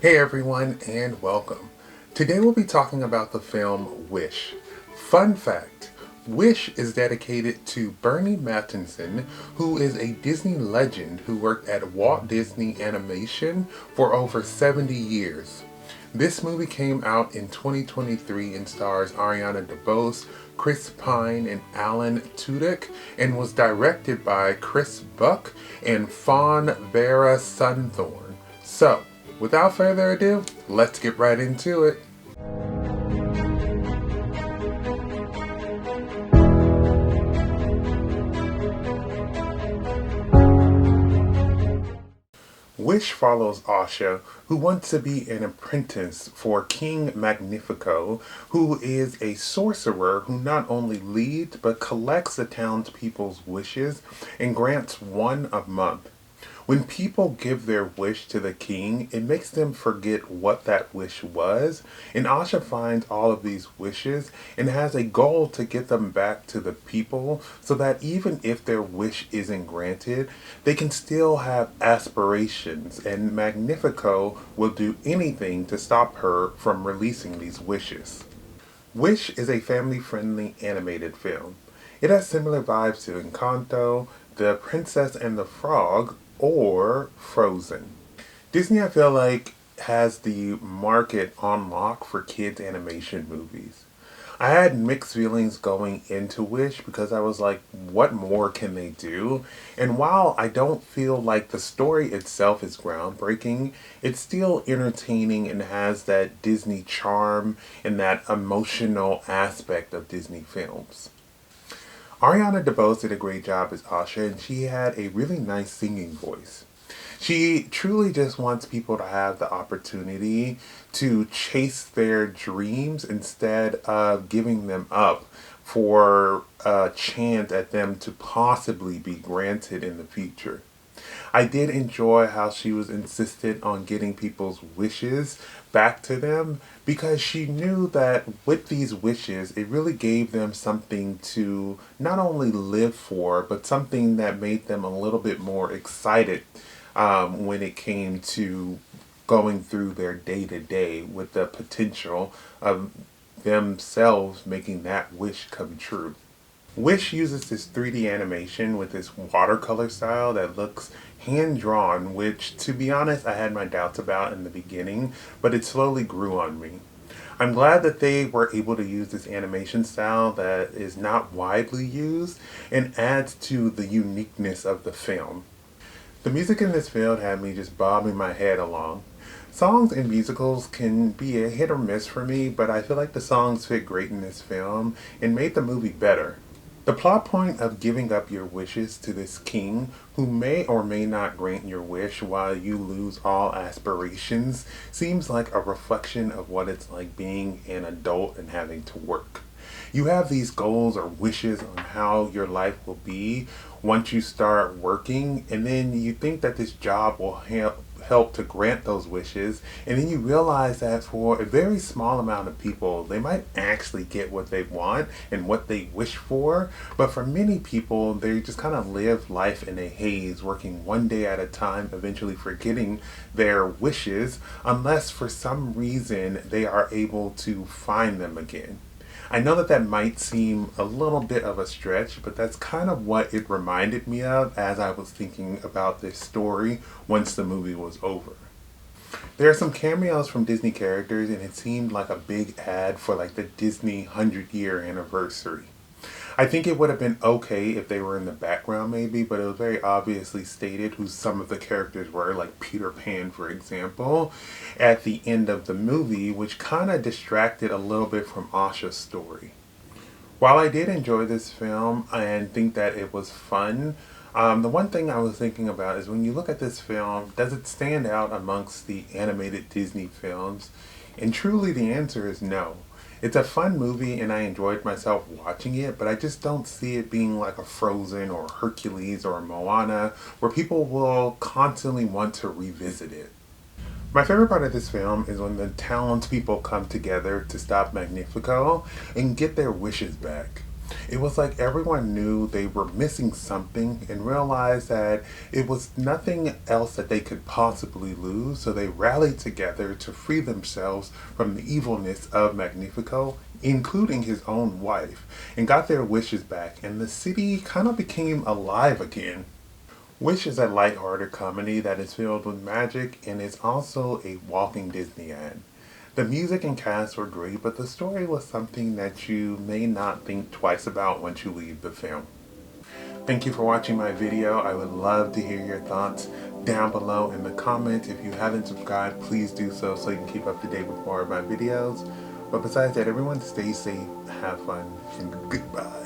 Hey everyone, and welcome. Today we'll be talking about the film Wish. Fun fact, Wish is dedicated to Bernie Mattinson, who is a Disney legend who worked at Walt Disney Animation for over 70 years. This movie came out in 2023 and stars Ariana Debose, Chris Pine, and Alan Tudyk, and was directed by Chris Buck and Fawn Veerasunthorn. So, without further ado, let's get right into it. Wish follows Asha, who wants to be an apprentice for King Magnifico, who is a sorcerer who not only leads but collects the townspeople's wishes and grants one a month. When people give their wish to the king, it makes them forget what that wish was, and Asha finds all of these wishes and has a goal to get them back to the people so that even if their wish isn't granted, they can still have aspirations, and Magnifico will do anything to stop her from releasing these wishes. Wish is a family-friendly animated film. It has similar vibes to Encanto, The Princess and the Frog, or Frozen. Disney, I feel like, has the market on lock for kids animation movies. I had mixed feelings going into Wish because I was like, what more can they do? And while I don't feel like the story itself is groundbreaking, it's still entertaining and has that Disney charm and that emotional aspect of Disney films. Ariana Debose did a great job as Asha, and she had a really nice singing voice. She truly just wants people to have the opportunity to chase their dreams instead of giving them up for a chance at them to possibly be granted in the future. I did enjoy how she was insistent on getting people's wishes back to them because she knew that with these wishes, it really gave them something to not only live for, but something that made them a little bit more excited when it came to going through their day-to-day with the potential of themselves making that wish come true. Wish uses this 3D animation with this watercolor style that looks hand-drawn, which, to be honest, I had my doubts about in the beginning, but it slowly grew on me. I'm glad that they were able to use this animation style that is not widely used and adds to the uniqueness of the film. The music in this film had me just bobbing my head along. Songs in musicals can be a hit or miss for me, but I feel like the songs fit great in this film and made the movie better. The plot point of giving up your wishes to this king who may or may not grant your wish while you lose all aspirations seems like a reflection of what it's like being an adult and having to work. You have these goals or wishes on how your life will be once you start working, and then you think that this job will help to grant those wishes, and then you realize that for a very small amount of people they might actually get what they want and what they wish for, but for many people they just kind of live life in a haze, working one day at a time, eventually forgetting their wishes unless for some reason they are able to find them again. I know that that might seem a little bit of a stretch, but that's kind of what it reminded me of as I was thinking about this story once the movie was over. There are some cameos from Disney characters, and it seemed like a big ad for like the Disney 100-year anniversary. I think it would have been okay if they were in the background maybe, but it was very obviously stated who some of the characters were, like Peter Pan, for example, at the end of the movie, which kind of distracted a little bit from Asha's story. While I did enjoy this film and think that it was fun, the one thing I was thinking about is when you look at this film, does it stand out amongst the animated Disney films? And truly the answer is no. It's a fun movie and I enjoyed myself watching it, but I just don't see it being like a Frozen or Hercules or a Moana where people will constantly want to revisit it. My favorite part of this film is when the townspeople come together to stop Magnifico and get their wishes back. It was like everyone knew they were missing something and realized that it was nothing else that they could possibly lose, so they rallied together to free themselves from the evilness of Magnifico, including his own wife, and got their wishes back, and the city kind of became alive again. Wish is a lighthearted comedy that is filled with magic and is also a walking Disney ad. The music and cast were great, but the story was something that you may not think twice about once you leave the film. Thank you for watching my video. I would love to hear your thoughts down below in the comments. If you haven't subscribed, please do so you can keep up to date with more of my videos. But besides that, everyone stay safe, have fun, and goodbye.